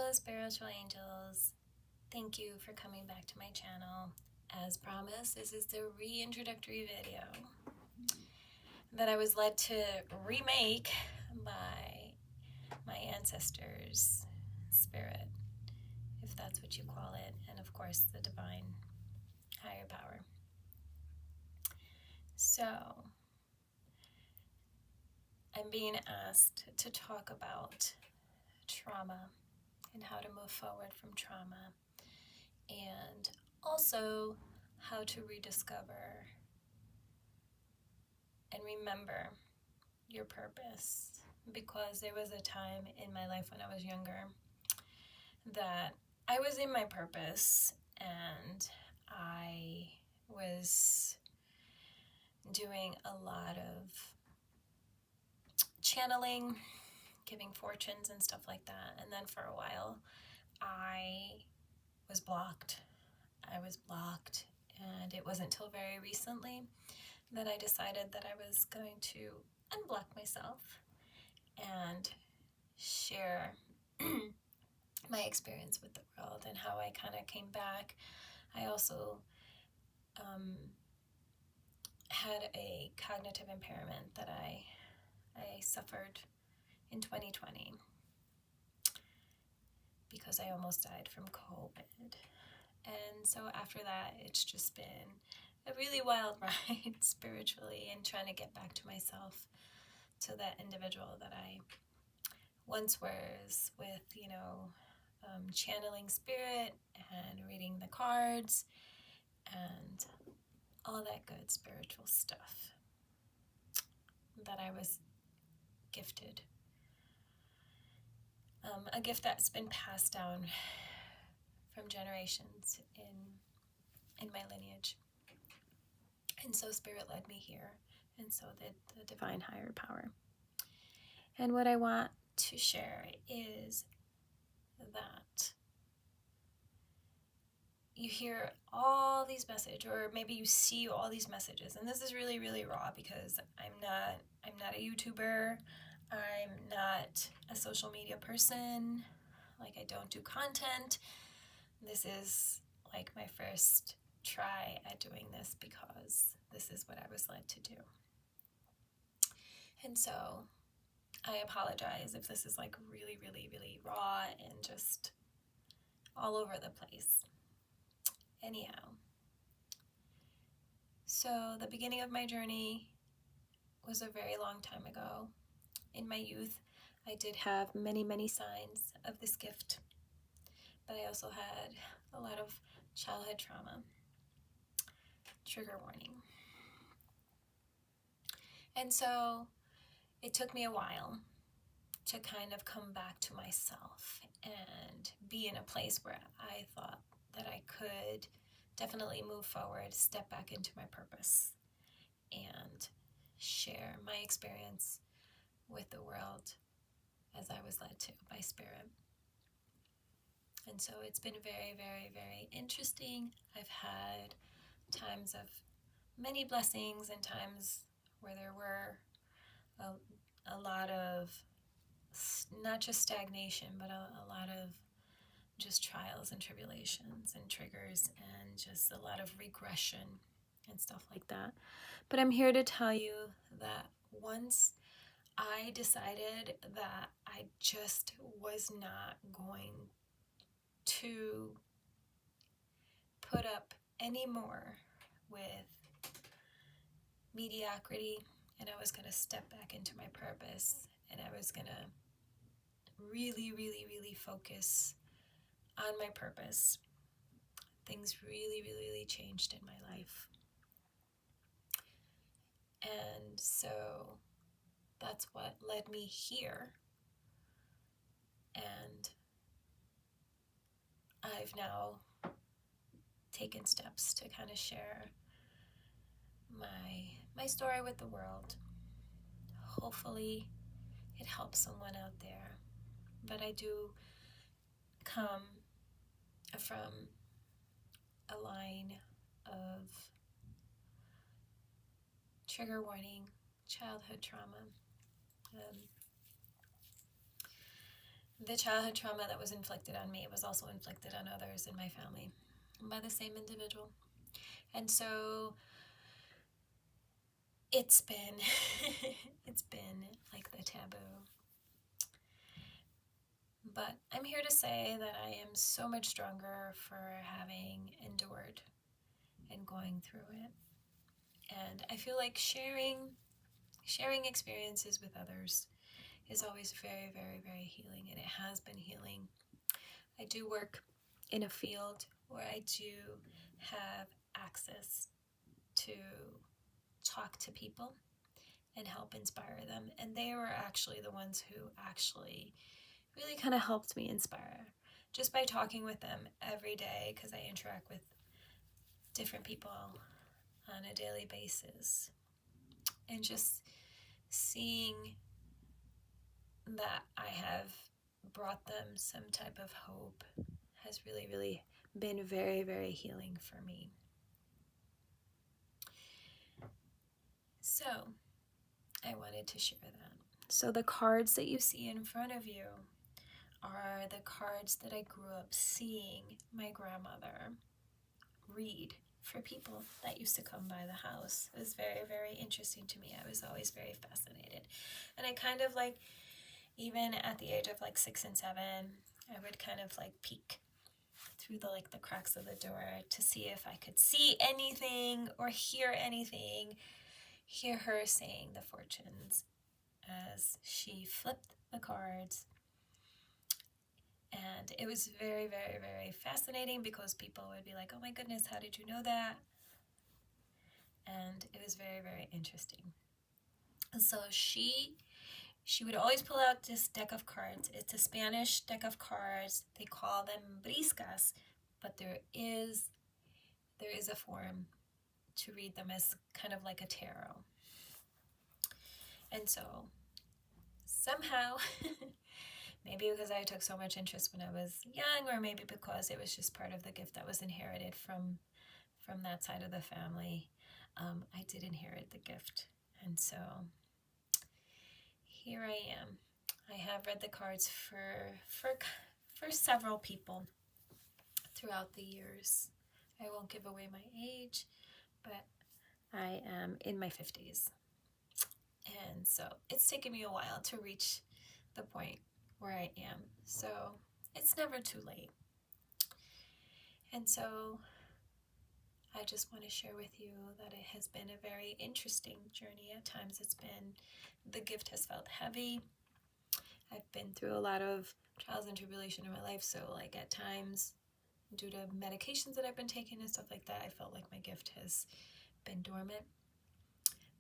Hello, spiritual angels. Thank you for coming back to my channel. As promised, this is the reintroductory video that I was led to remake by my ancestors' spirit, if that's what you call it, and of course the divine higher power. So, I'm being asked to talk about trauma and how to move forward from trauma, and also how to rediscover and remember your purpose, because there was a time in my life when I was younger that I was in my purpose and I was doing a lot of channeling, giving fortunes and stuff like that, and then for a while I was blocked, and it wasn't until very recently that I decided that I was going to unblock myself and share my experience with the world and how I kind of came back. I also had a cognitive impairment that I suffered in 2020 because I almost died from COVID. And so after that, it's just been a really wild ride spiritually, and trying to get back to myself, to that individual that I once was, with, channeling spirit and reading the cards and all that good spiritual stuff that I was gifted. A gift that's been passed down from generations in my lineage. And so spirit led me here, and so did the divine higher power. And what I want to share is that you hear all these messages, or maybe you see all these messages, and this is really, really raw because I'm not a YouTuber, I'm not a social media person, like I don't do content. This is like my first try at doing this because this is what I was led to do. And so I apologize if this is like really, really, really raw and just all over the place. Anyhow, so the beginning of my journey was a very long time ago. In my youth, I did have many, many signs of this gift, but I also had a lot of childhood trauma. Trigger warning. And so it took me a while to kind of come back to myself and be in a place where I thought that I could definitely move forward, step back into my purpose, and share my experience with the world as I was led to by spirit. And so it's been very, very, very interesting. I've had times of many blessings and times where there were a lot of not just stagnation, but a lot of just trials and tribulations and triggers and just a lot of regression and stuff like that. But I'm here to tell you that once I decided that I just was not going to put up any more with mediocrity, and I was going to step back into my purpose, and I was going to really, really, really focus on my purpose, things really, really, really changed in my life. And so that's what led me here. And I've now taken steps to kind of share my story with the world. Hopefully it helps someone out there. But I do come from a line of trigger warning, childhood trauma. the childhood trauma that was inflicted on me was also inflicted on others in my family by the same individual. And so it's been it's been like the taboo. But I'm here to say that I am so much stronger for having endured and going through it. And I feel like sharing experiences with others is always very, very, very healing, and it has been healing. I do work in a field where I do have access to talk to people and help inspire them, and they were actually the ones who actually really kind of helped me inspire just by talking with them every day, because I interact with different people on a daily basis, and just seeing that I have brought them some type of hope has really, really been very, very healing for me. So I wanted to share that. So the cards that you see in front of you are the cards that I grew up seeing my grandmother read for people that used to come by the house. It was very, very interesting to me. I was always very fascinated. And I kind of like, even at the age of like 6 and 7, I would kind of like peek through the cracks of the door to see if I could see anything or hear anything, hear her saying the fortunes as she flipped the cards. And it was very, very, very fascinating, because people would be like, oh my goodness, how did you know that? And it was very, very interesting. And so she would always pull out this deck of cards. It's a Spanish deck of cards. They call them briscas, but there is a form to read them as kind of like a tarot. And so somehow, maybe because I took so much interest when I was young, or maybe because it was just part of the gift that was inherited from that side of the family, I did inherit the gift. And so here I am. I have read the cards for several people throughout the years. I won't give away my age, but I am in my 50s. And so it's taken me a while to reach the point where I am. So it's never too late. And so I just want to share with you that it has been a very interesting journey. At times the gift has felt heavy. I've been through a lot of trials and tribulation in my life. So like at times, due to medications that I've been taking and stuff like that, I felt like my gift has been dormant.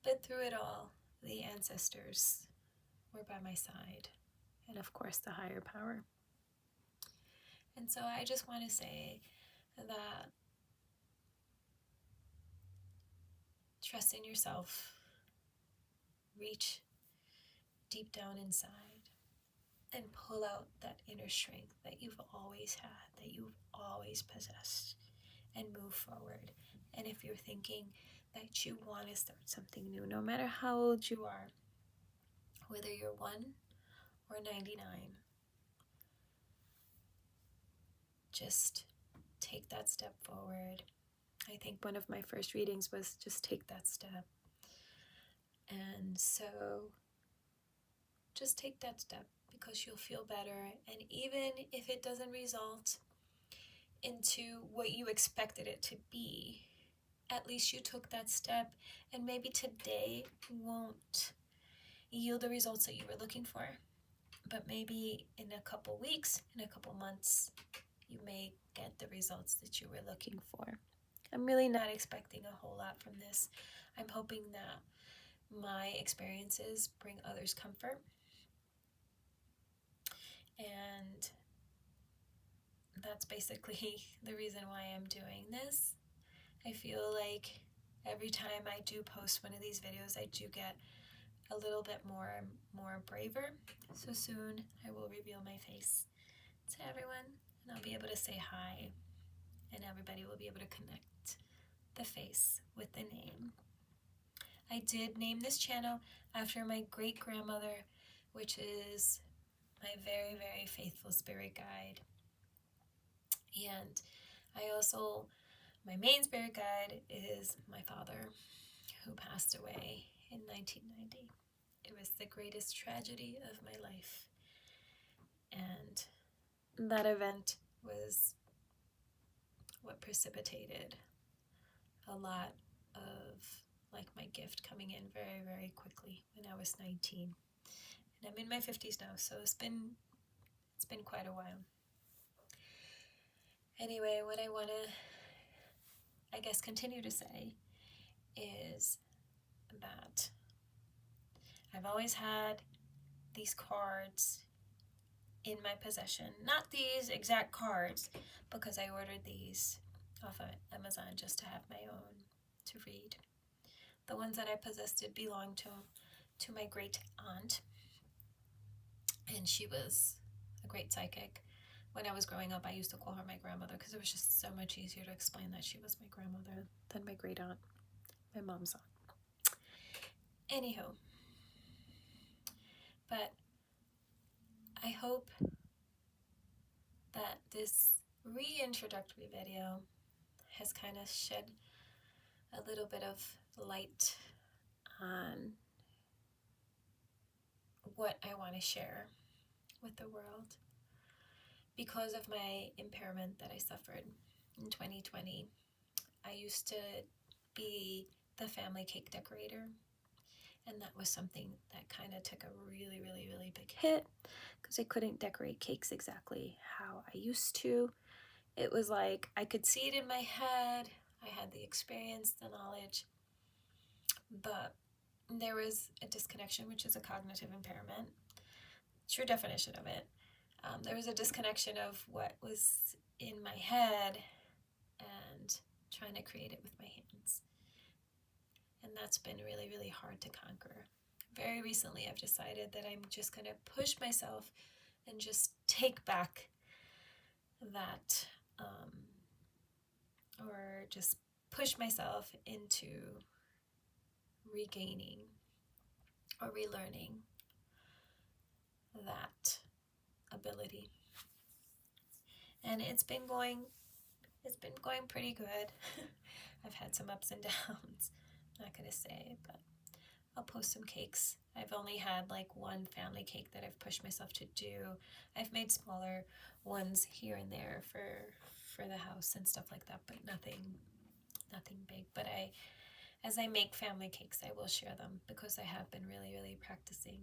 But through it all, the ancestors were by my side, and of course the higher power. And so I just want to say that trust in yourself, reach deep down inside, and pull out that inner strength that you've always had, that you've always possessed, and move forward. And if you're thinking that you want to start something new, no matter how old you are, whether you're 1 or 99, just take that step forward. I think one of my first readings was just take that step. And so just take that step, because you'll feel better. And even if it doesn't result into what you expected it to be, at least you took that step, and maybe today won't yield the results that you were looking for, but maybe in a couple weeks, in a couple months, you may get the results that you were looking for. I'm really not expecting a whole lot from this. I'm hoping that my experiences bring others comfort, and that's basically the reason why I'm doing this. I feel like every time I do post one of these videos, I do get a little bit more braver. So soon I will reveal my face to everyone, and I'll be able to say hi, and everybody will be able to connect the face with the name. I did name this channel after my great grandmother, which is my very, very faithful spirit guide. And my main spirit guide is my father, who passed away in 1990. It was the greatest tragedy of my life. And that event was what precipitated a lot of my gift coming in very, very quickly when I was 19. And I'm in my 50s now, so it's been quite a while. Anyway, what I want to, I guess, continue to say is that I've always had these cards in my possession. Not these exact cards, because I ordered these off of Amazon just to have my own to read. The ones that I possessed did belong to my great aunt, and she was a great psychic. When I was growing up, I used to call her my grandmother because it was just so much easier to explain that she was my grandmother than my great aunt, my mom's aunt. Anywho, but I hope that this reintroductory video has kind of shed a little bit of light on what I want to share with the world. Because of my impairment that I suffered in 2020, I used to be the family cake decorator, and that was something that kind of took a really, really, really big hit because I couldn't decorate cakes exactly how I used to. It was like I could see it in my head, I had the experience, the knowledge, but there was a disconnection, which is a cognitive impairment. True definition of it. There was a disconnection of what was in my head and trying to create it with my hands. And that's been really, really hard to conquer. Very recently, I've decided that I'm just going to push myself and just take back that, or just push myself into regaining or relearning that ability. And it's been going pretty good. I've had some ups and downs. I'm not gonna say, but I'll post some cakes. I've only had one family cake that I've pushed myself to do. I've made smaller ones here and there for the house and stuff like that, but nothing big. But as I make family cakes, I will share them because I have been really, really practicing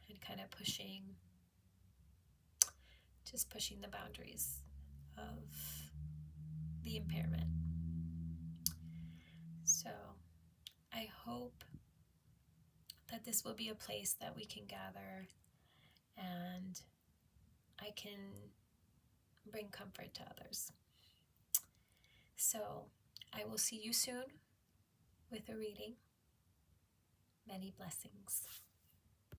and kind of pushing the boundaries of the impairment. So I hope that this will be a place that we can gather and I can bring comfort to others. So I will see you soon with a reading. Many blessings.